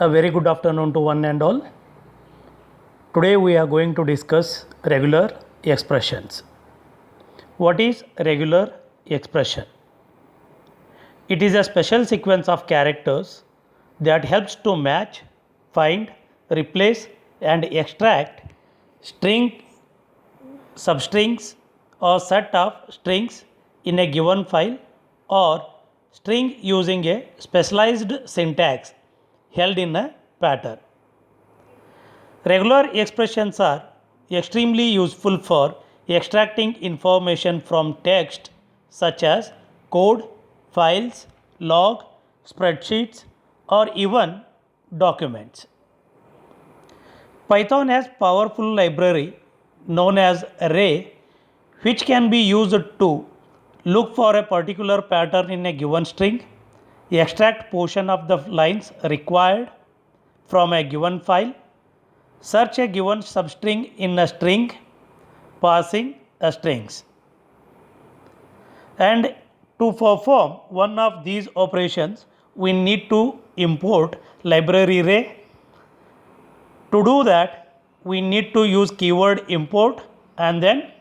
A very good afternoon to one and all. Today we are going to discuss regular expressions. What is regular expression? It is a special sequence of characters that helps to match, find, replace and extract string, substrings or set of strings in a given file or string using a specialized syntax held in a pattern. Regular expressions are extremely useful for extracting information from text such as code, files, log, spreadsheets, or even documents. Python has powerful library known as array which can be used to look for a particular pattern in a given string, extract portion of the lines required from a given file, search a given substring in a string, passing a strings. And to perform one of these operations, we need to import library array. To do that, we need to use keyword import and then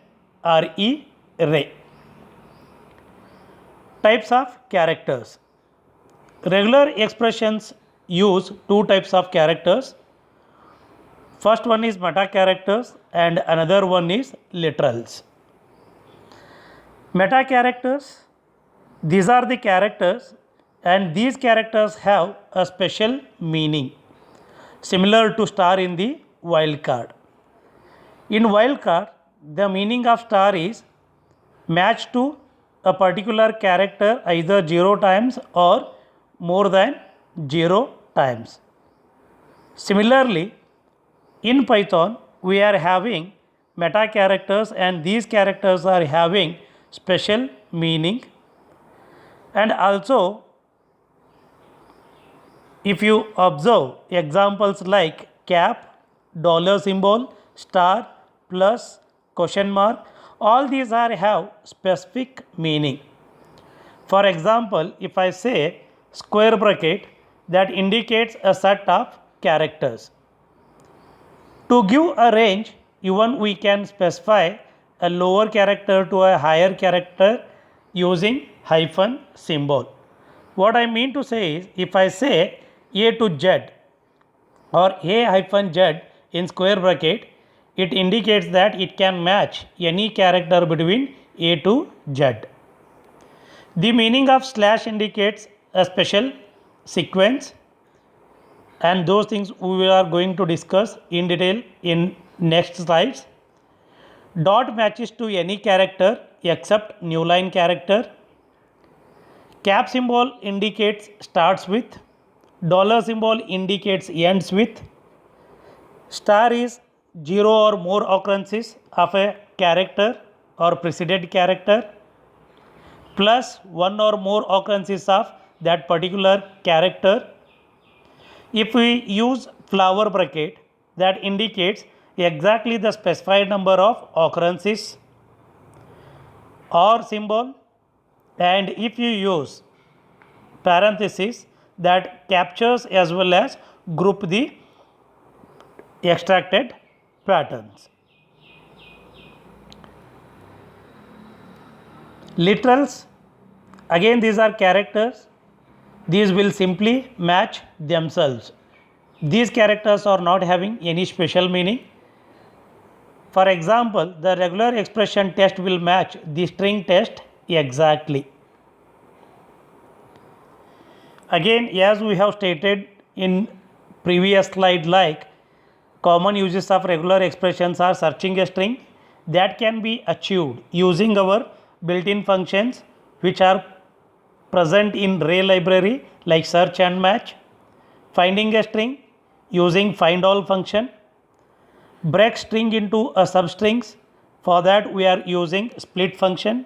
array. Types of characters. Regular expressions use two types of characters. First one is meta characters and another one is literals. Meta characters, these are the characters and these characters have a special meaning similar to star in the wildcard. In wildcard, the meaning of star is matched to a particular character either 0 times or more than 0 times. Similarly, in Python, we are having meta characters and these characters are having special meaning. And also, if you observe examples like cap, dollar symbol, star, plus, question mark, all these are have specific meaning. For example, if I say square bracket, that indicates a set of characters. To give a range, even we can specify a lower character to a higher character using hyphen symbol. What I mean to say is, if I say A to Z or A hyphen Z in square bracket, it indicates that it can match any character between A to Z. The meaning of slash indicates a special sequence, and those things we are going to discuss in detail in next slides. Dot matches to any character except new line character. Cap symbol indicates starts with. Dollar symbol indicates ends with. Star is 0 or more occurrences of a character or preceded character, plus 1 or more occurrences of that particular character. If we use flower bracket, that indicates exactly the specified number of occurrences or symbol, and if you use parenthesis, that captures as well as group the extracted patterns. Literals, again these are characters. These will simply match themselves. These characters are not having any special meaning. For example, the regular expression test will match the string test exactly. Again, as we have stated in previous slide, like common uses of regular expressions are searching a string that can be achieved using our built-in functions which are present in array library like search and match, finding a string using find all function, break string into a substrings, for that we are using split function,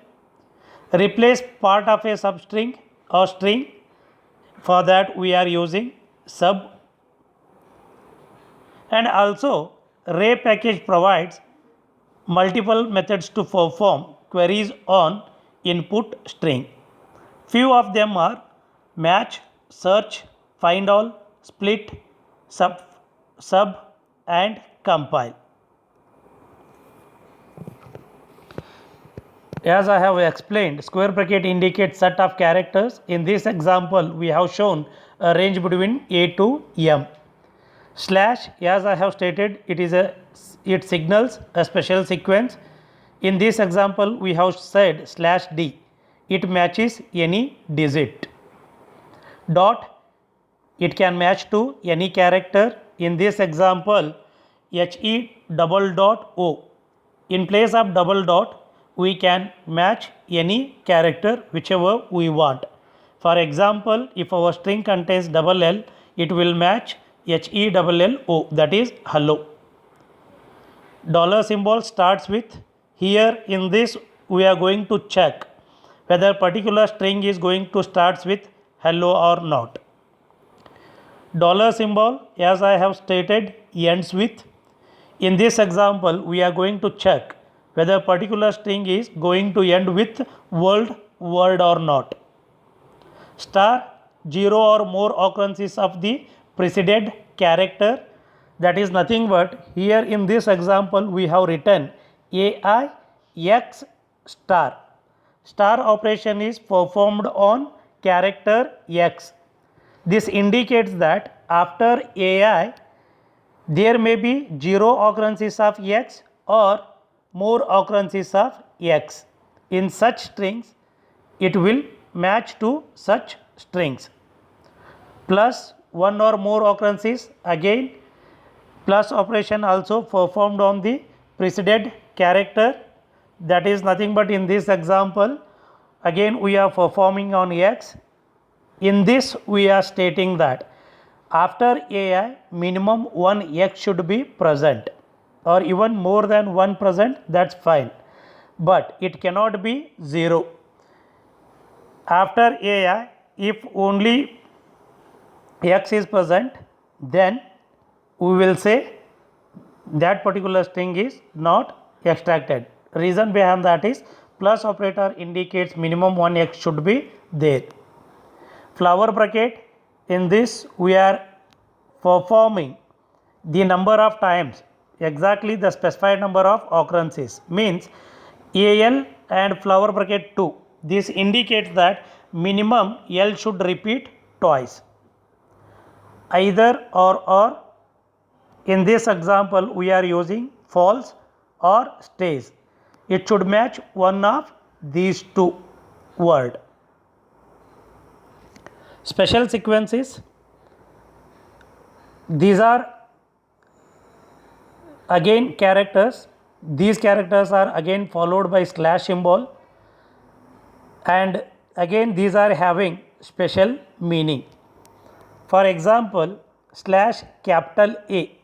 replace part of a substring or string, for that we are using sub, and also array package provides multiple methods to perform queries on input string. Few of them are match, search, find all, split, sub and compile. As I have explained, square bracket indicates set of characters. In this example, we have shown a range between A to M. Slash, as I have stated, it signals a special sequence. In this example, we have said slash D. It matches any digit. Dot, it can match to any character. In this example, HE double dot O. In place of double dot, we can match any character whichever we want. For example, if our string contains double L, it will match HELLO, that is hello. Dollar symbol starts with, here in this we are going to check whether particular string is going to start with hello or not. Dollar symbol, as I have stated, ends with. In this example, we are going to check whether particular string is going to end with word or not. Star, 0 or more occurrences of the preceded character, that is nothing but, here in this example we have written AIX star. Star operation is performed on character X. This indicates that after AI there may be 0 occurrences of X or more occurrences of X. In such strings, it will match to such strings. Plus 1 or more occurrences, again plus operation also performed on the preceded character, that is nothing but, in this example again we are performing on X. In this we are stating that after AI minimum one X should be present, or even more than one present, that's fine, but it cannot be 0. After AI, if only X is present, then we will say that particular string is not extracted. Reason behind that is plus operator indicates minimum one X should be there. Flower bracket, in this we are performing the number of times, exactly the specified number of occurrences, means AL and flower bracket 2. This indicates that minimum L should repeat twice. Either or, in this example we are using false or stays. It should match one of these two words. Special sequences, these are again characters. These characters are again followed by slash symbol, and again these are having special meaning. For example, slash capital A,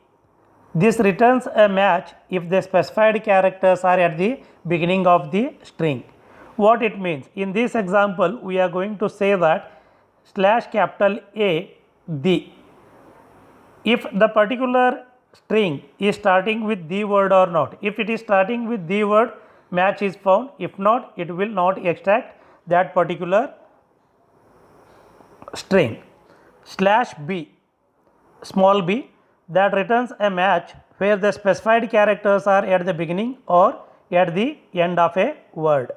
this returns a match if the specified characters are at the beginning of the string. What it means? In this example, we are going to say that slash capital A, if the particular string is starting with the word or not. If it is starting with the word, match is found. If not, it will not extract that particular string. Slash B, small b, that returns a match where the specified characters are at the beginning or at the end of a word.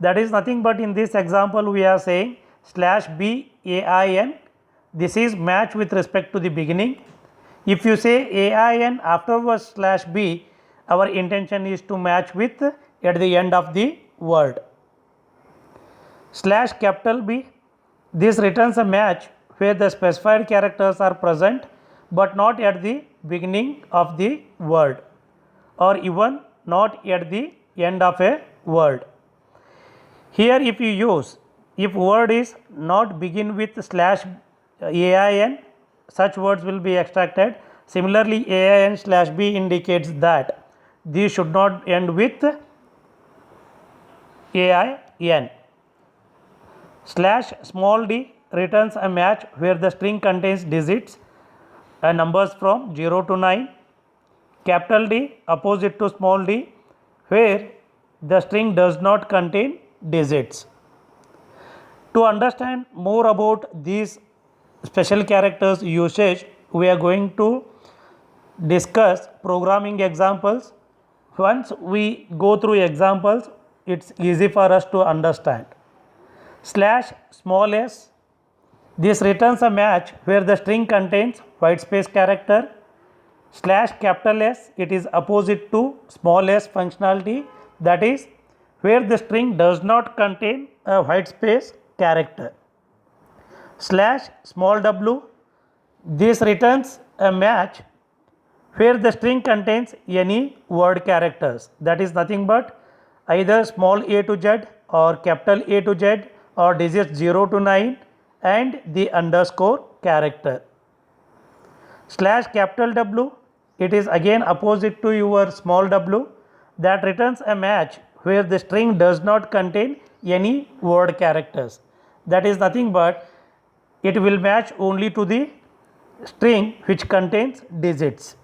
That is nothing but, in this example we are saying slash B AIN, this is match with respect to the beginning. If you say AIN afterwards slash B, our intention is to match with at the end of the word. Slash capital B, this returns a match where the specified characters are present but not at the beginning of the word, or even not at the end of a word. Here if you use, if word is not begin with slash AIN, such words will be extracted. Similarly, AIN slash B indicates that these should not end with AIN. Slash small d returns a match where the string contains digits and numbers from 0 to 9. Capital D opposite to small d, where the string does not contain digits. To understand more about these special characters usage, we are going to discuss programming examples. Once we go through examples, it's easy for us to understand. Slash small s, this returns a match where the string contains white space character. Slash capital S, it is opposite to small s functionality, that is where the string does not contain a white space character. Slash small w, this returns a match where the string contains any word characters, that is nothing but either small a to z or capital A to z or digits 0 to 9 and the underscore character. Slash capital W, it is again opposite to your small w, that returns a match where the string does not contain any word characters, that is nothing but it will match only to the string which contains digits.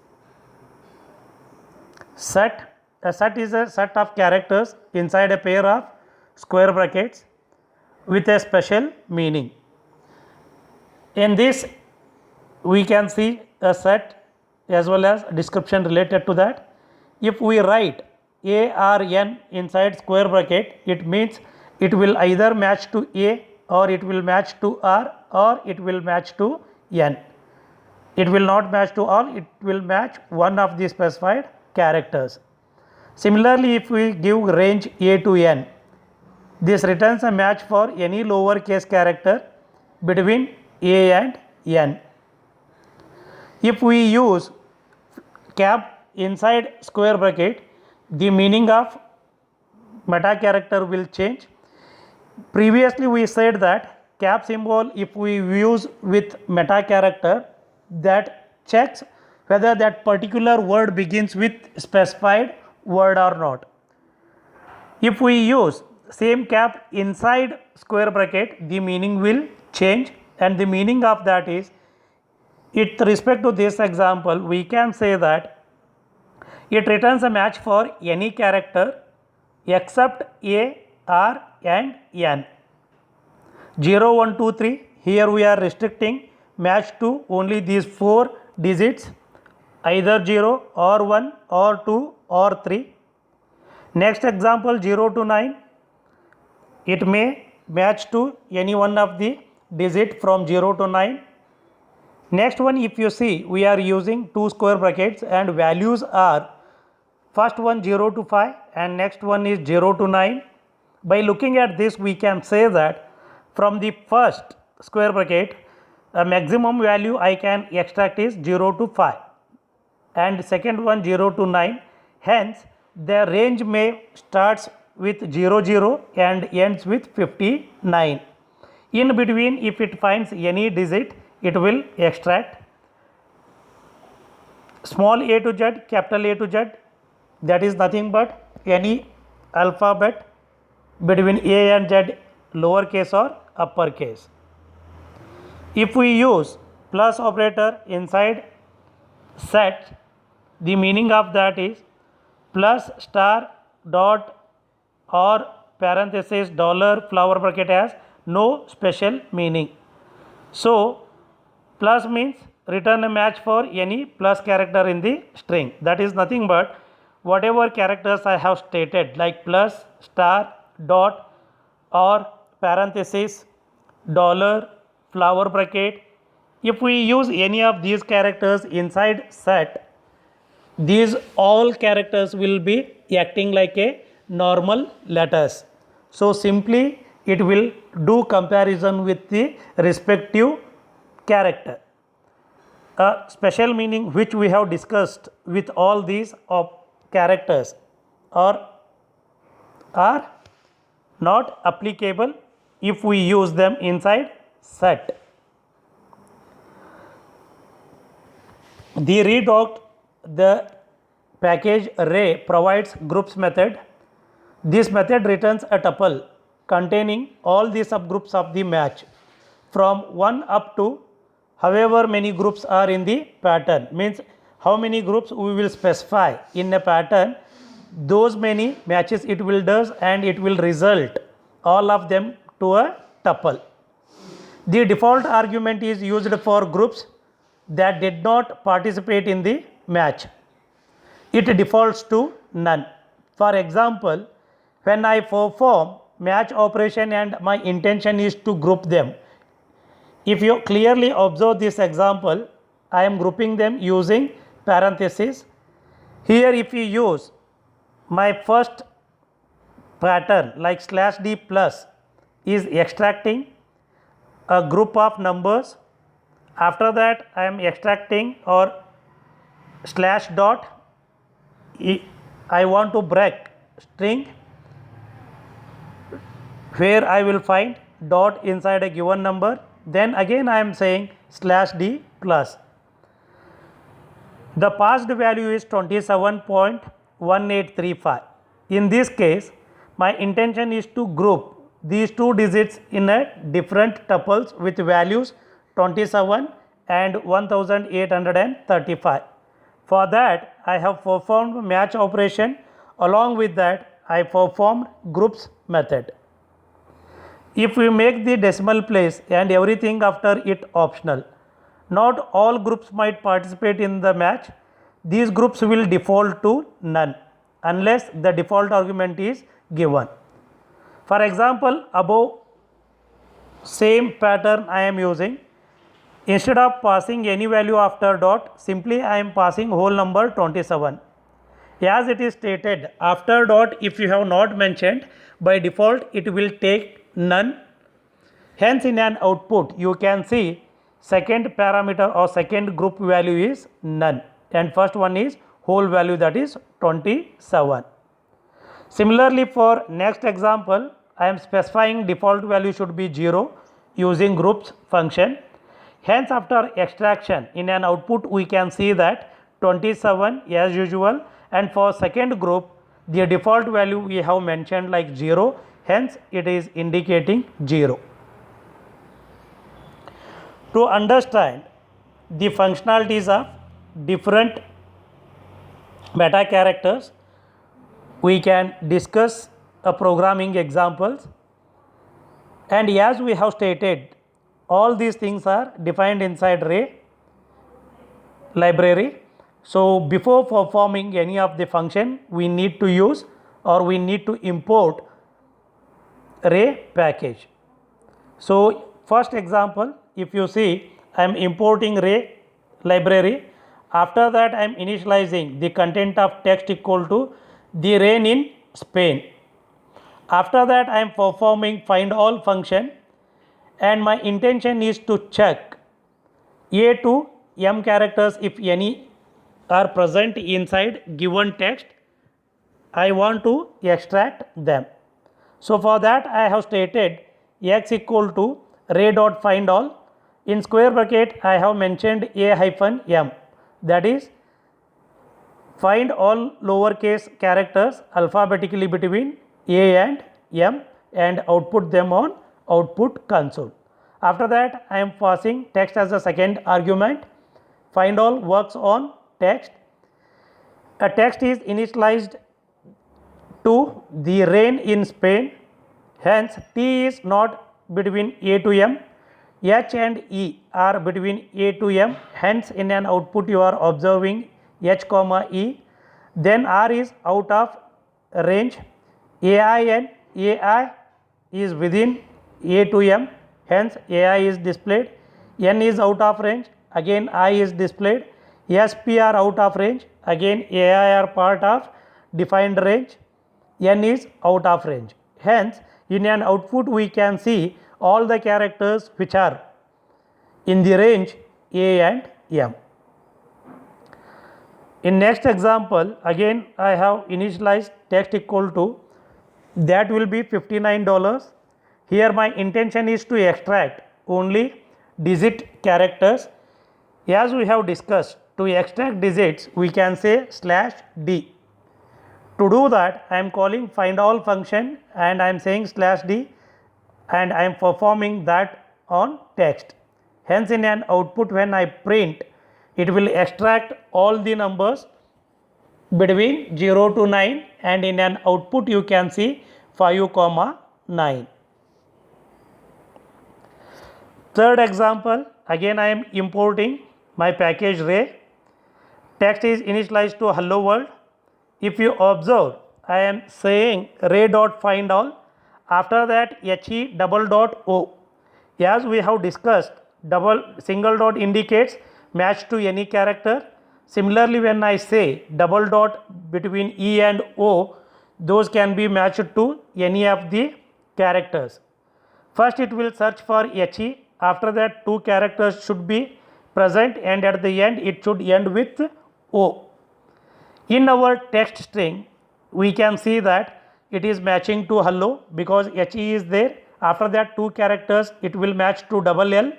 Set, a set is a set of characters inside a pair of square brackets with a special meaning. In this we can see a set as well as description related to that. If we write a or n inside square bracket, it means it will either match to a or it will match to r or it will match to n. It will not match to all, it will match one of the specified characters. Similarly, if we give range a to n, this returns a match for any lowercase character between a and n. If we use cap inside square bracket, the meaning of meta character will change. Previously we said that cap symbol, if we use with meta character, that checks whether that particular word begins with specified word or not. If we use same cap inside square bracket, the meaning will change, and the meaning of that is, with respect to this example, we can say that it returns a match for any character except a, r and n. 0, 1, 2, 3, here we are restricting match to only these 4 digits, either 0 or 1 or 2 or 3. Next example, 0 to 9, it may match to any one of the digit from 0 to 9. Next one, if you see, we are using 2 square brackets and values are first one 0 to 5 and next one is 0 to 9. By looking at this, we can say that from the first square bracket, a maximum value I can extract is 0 to 5 and second one 0 to 9. Hence, the range may starts with 0 0 and ends with 59. In between, if it finds any digit, it will extract. Small a to z, capital A to z, that is nothing but any alphabet between a and z, lowercase or uppercase. If we use plus operator inside set, the meaning of that is plus star dot or parenthesis dollar flower bracket has no special meaning. So plus means return a match for any plus character in the string, that is nothing but whatever characters I have stated like plus, star, dot or parenthesis, dollar, flower bracket. If we use any of these characters inside set, these all characters will be acting like a normal letters. So simply it will do comparison with the respective character. A special meaning which we have discussed with all these of characters are not applicable if we use them inside set. The redoc, the package array provides groups method. This method returns a tuple containing all the subgroups of the match from 1 up to however many groups are in the pattern, means how many groups we will specify in a pattern, those many matches it will does and it will result all of them to a tuple. The default argument is used for groups that did not participate in the match. It defaults to none. For example, when I perform match operation and my intention is to group them, if you clearly observe this example, I am grouping them using parenthesis. Here if you use my first pattern like /d plus is extracting a group of numbers. After that I am extracting or slash dot, I want to break string where I will find dot inside a given number. Then again I am saying /d plus. The passed value is 27.1835. In this case, my intention is to group these two digits in a different tuples with values 27 and 1835. For that, I have performed match operation. Along with that, I performed groups method. If we make the decimal place and everything after it optional, not all groups might participate in the match. These groups will default to none unless the default argument is given. For example, above same pattern I am using. Instead of passing any value after dot, simply I am passing whole number 27. As it is stated, after dot if you have not mentioned, by default it will take none. Hence in an output you can see second parameter or second group value is none and first one is whole value, that is 27. Similarly, for next example, I am specifying default value should be 0 using groups function. Hence after extraction in an output we can see that 27 as usual, and for second group the default value we have mentioned like 0, hence it is indicating 0. To understand the functionalities of different meta characters, we can discuss a programming examples, and as we have stated, all these things are defined inside Ray library. So before performing any of the function, we need to use or we need to import Ray package. So first example, if you see, I am importing Ray library. After that I am initializing the content of text equal to the rain in Spain. After that I am performing find all function, and my intention is to check A to M characters if any are present inside given text. I want to extract them. So for that I have stated x equal to ray dot find all. In square bracket I have mentioned a hyphen m, that is find all lowercase characters alphabetically between a and m and output them on output console. After that I am passing text as a second argument. Find all works on text. A text is initialized to the rain in Spain, hence T is not between A to M, H and E are between A to M, hence in an output you are observing H comma E. Then R is out of range, AI and AI is within A to M, hence AI is displayed. N is out of range, again I is displayed. SP are out of range, again AI are part of defined range. N is out of range. Hence in an output we can see all the characters which are in the range A and M. In next example, again I have initialized text equal to, that will be $59. Here my intention is to extract only digit characters. As we have discussed, to extract digits we can say /d. To do that I am calling find all function and I am saying /d and I am performing that on text. Hence in an output when I print, it will extract all the numbers between 0 to 9 and in an output you can see 5, 9. Third example, again I am importing my package ray. Text is initialized to hello world. If you observe, I am saying ray.findAll. After that, he double dot o. As we have discussed, single dot indicates match to any character. Similarly, when I say double dot between e and o, those can be matched to any of the characters. First, it will search for he. After that, two characters should be present, and at the end, it should end with o. In our text string, we can see that it is matching to hello because he is there. After that, two characters, it will match to double L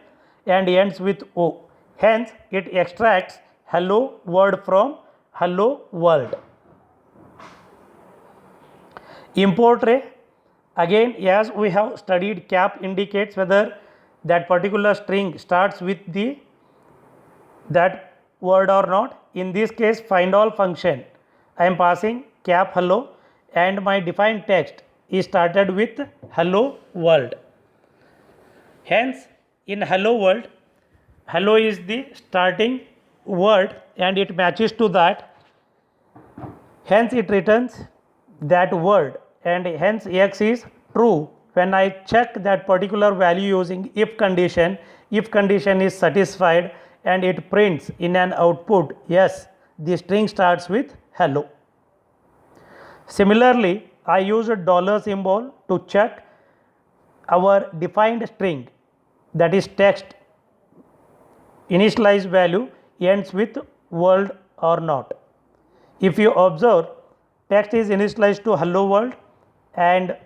and ends with o. Hence, it extracts hello word from hello world. Import ray. Again, as we have studied, cap indicates whether that particular string starts with that word or not. In this case, findAll function, I am passing cap hello and my defined text is started with hello world. Hence, in hello world, hello is the starting word and it matches to that. Hence, it returns that word and hence x is true. When I check that particular value using if condition is satisfied and it prints in an output, yes, the string starts with hello. Similarly, I use a dollar symbol to check our defined string, that is text initialized value ends with world or not. If you observe, text is initialized to hello world and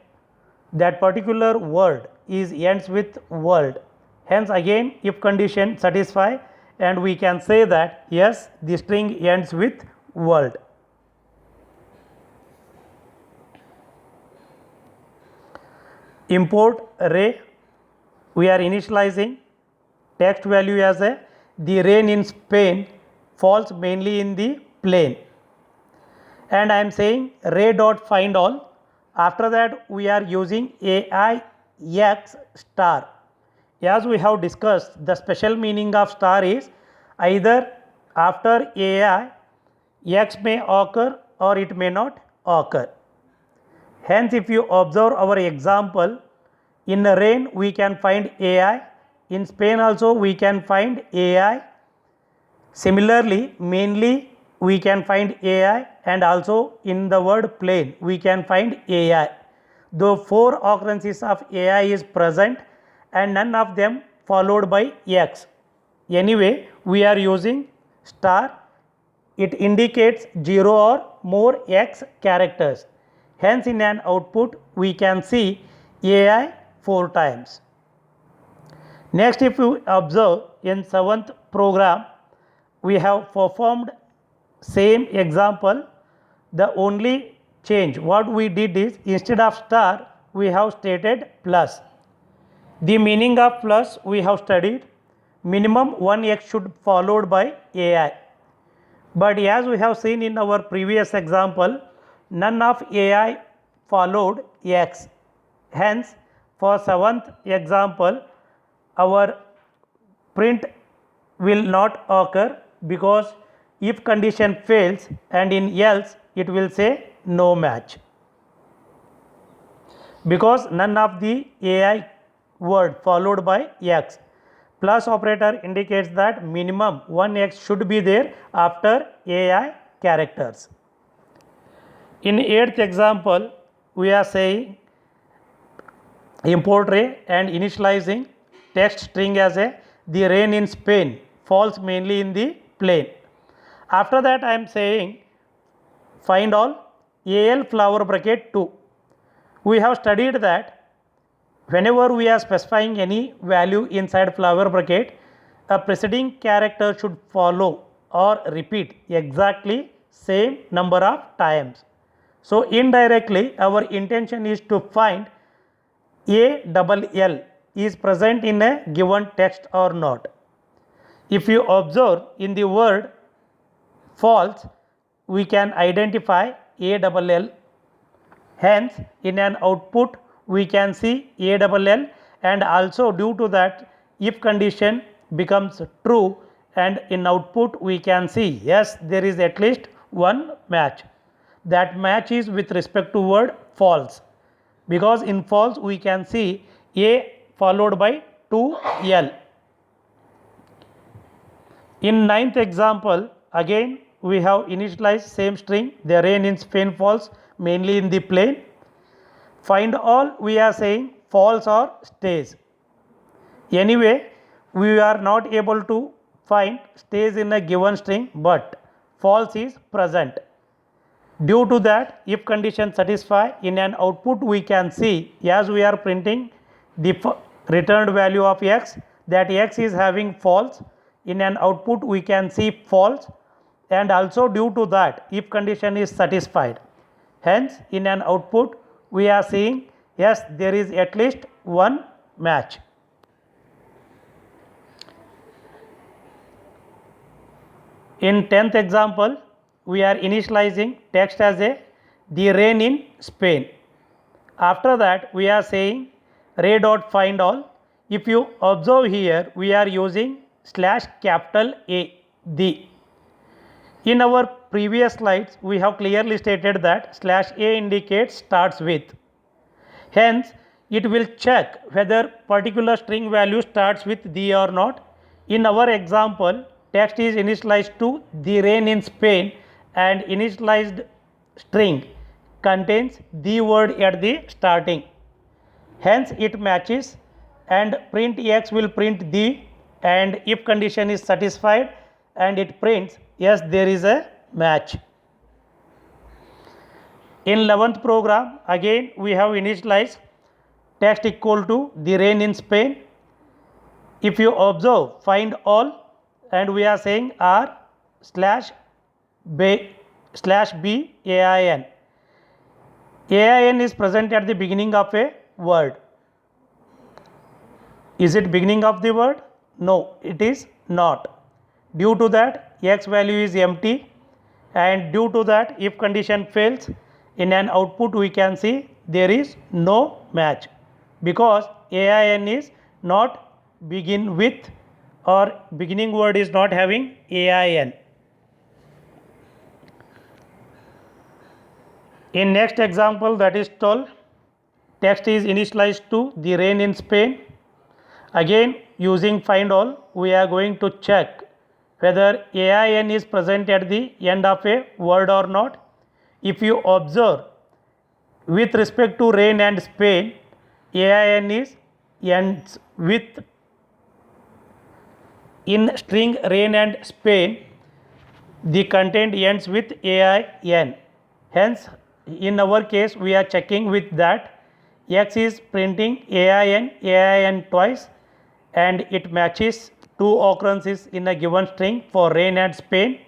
that particular word ends with world. Hence again if condition satisfy and we can say that yes, the string ends with world. Import ray, we are initializing text value as the rain in Spain falls mainly in the plain, and I am saying ray.findAll. After that, we are using AIX star. As we have discussed, the special meaning of star is either after AI, X may occur or it may not occur. Hence, if you observe our example, in rain we can find AI, in Spain also we can find AI. Similarly, mainly we can find AI and also in the word plain we can find AI. Though four occurrences of AI is present and none of them followed by X. Anyway, we are using star. It indicates 0 or more X characters. Hence, in an output, we can see AI 4 times. Next, if you observe in 7th program, we have performed same example. The only change what we did is instead of star, we have stated plus. The meaning of plus we have studied. Minimum 1x should followed by AI. But as we have seen in our previous example, none of AI followed x. Hence, for 7th example, our print will not occur because if condition fails and in else it will say no match. Because none of the AI word followed by x. Plus operator indicates that minimum 1x should be there after AI characters. In 8th example, we are saying import ray and initializing text string as the rain in Spain falls mainly in the plain. After that, I am saying findAll AL flower bracket 2. We have studied that whenever we are specifying any value inside flower bracket, a preceding character should follow or repeat exactly same number of times. So indirectly our intention is to find ALL is present in a given text or not. If you observe in the word false, we can identify ALL. Hence, in an output we can see ALL, and also due to that if condition becomes true and in output we can see yes, there is at least one match. That match is with respect to word false, because in false we can see A followed by 2L. In ninth example, again we have initialized same string, the rain in Spain falls mainly in the plain. Find all, we are saying false or stays. Anyway, we are not able to find stays in a given string, but false is present. Due to that, if condition satisfy, in an output we can see as we are printing the returned value of x, that x is having false. In an output we can see false, and also due to that if condition is satisfied, hence in an output we are seeing yes, there is at least one match. In 10th example, we are initializing text as a the rain in Spain. After that we are saying ray dot find all. If you observe here, we are using slash capital A, the. In our previous slides we have clearly stated that slash A indicates starts with. Hence it will check whether particular string value starts with the or not. In our example, text is initialized to the rain in Spain, and initialized string contains the word at the starting. Hence it matches, and print x will print the, and if condition is satisfied and it prints yes, there is a match. In 11th program, again we have initialized text equal to the rain in Spain. If you observe find all, and we are saying r slash b ain. Ain is present at the beginning of a word. Is it beginning of the word? No, it is not. Due to that x value is empty, and due to that if condition fails, in an output we can see there is no match, because ain is not begin with, or beginning word is not having ain. In next example, that is 12, text is initialized to the rain in Spain. Again using find all, we are going to check whether ain is present at the end of a word or not. If you observe, with respect to rain and Spain, ain is ends with, in string rain and Spain the content ends with ain. Hence in our case we are checking with that x is printing ain twice, and it matches two occurrences in a given string for rain and Spain.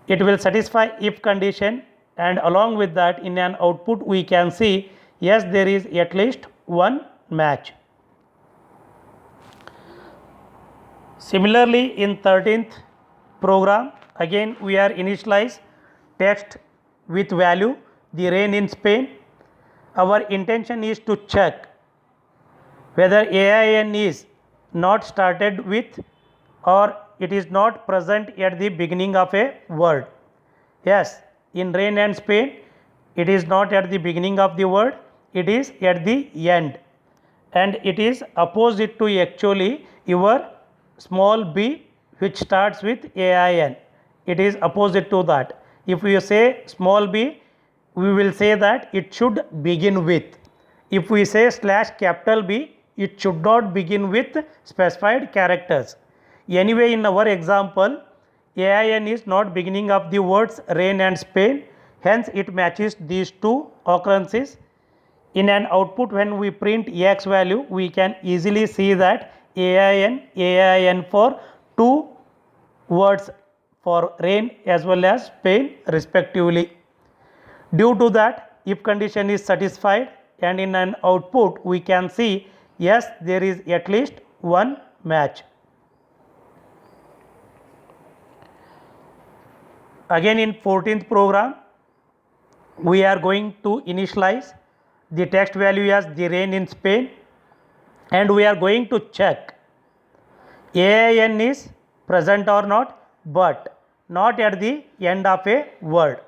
It will satisfy if condition, and along with that in an output we can see yes, there is at least one match. Similarly, in 13th program, again we are initialize text with value the rain in Spain. Our intention is to check whether ain is not started with, or it is not present at the beginning of a word. Yes, in rain and Spain it is not at the beginning of the word, it is at the end, and it is opposite to actually your small b which starts with ain. It is opposite to that. If we say small b, we will say that it should begin with. If we say slash capital B, it should not begin with specified characters. Anyway, in our example, ain is not beginning of the words rain and Spain, hence it matches these two occurrences. In an output when we print x value, we can easily see that ain for two words for rain as well as Spain respectively. Due to that if condition is satisfied, and in an output we can see yes, there is at least one match. Again in 14th program we are going to initialize the text value as the rain in Spain, and we are going to check ain is present or not, but not at the end of a word.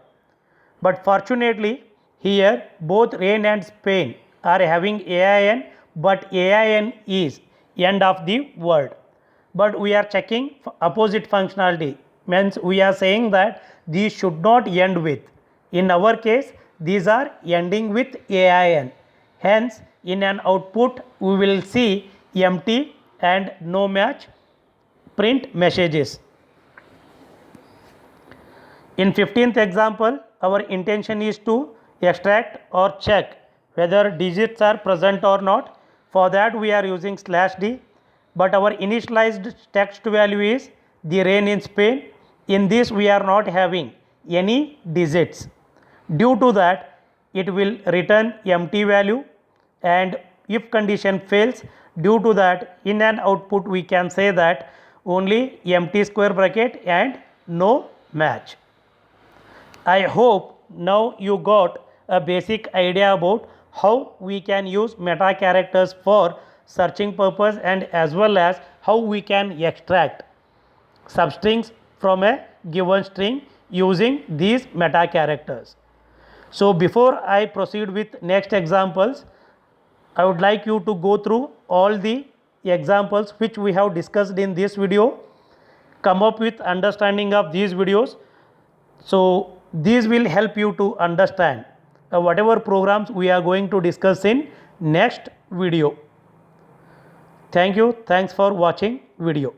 But fortunately, here both rain and Spain are having AIN, but AIN is end of the word. But we are checking opposite functionality, means we are saying that these should not end with. In our case, these are ending with AIN. Hence, in an output, we will see empty and no match print messages. In 15th example, our intention is to extract or check whether digits are present or not. For that we are using /d, but our initialized text value is the rain in Spain. In this we are not having any digits. Due to that, it will return empty value, and if condition fails, due to that, in an output we can say that only empty square bracket and no match. I hope now you got a basic idea about how we can use meta characters for searching purpose, and as well as how we can extract substrings from a given string using these meta characters. So before I proceed with next examples, I would like you to go through all the examples which we have discussed in this video, come up with understanding of these videos. So these will help you to understand whatever programs we are going to discuss in next video. Thank you. Thanks for watching video.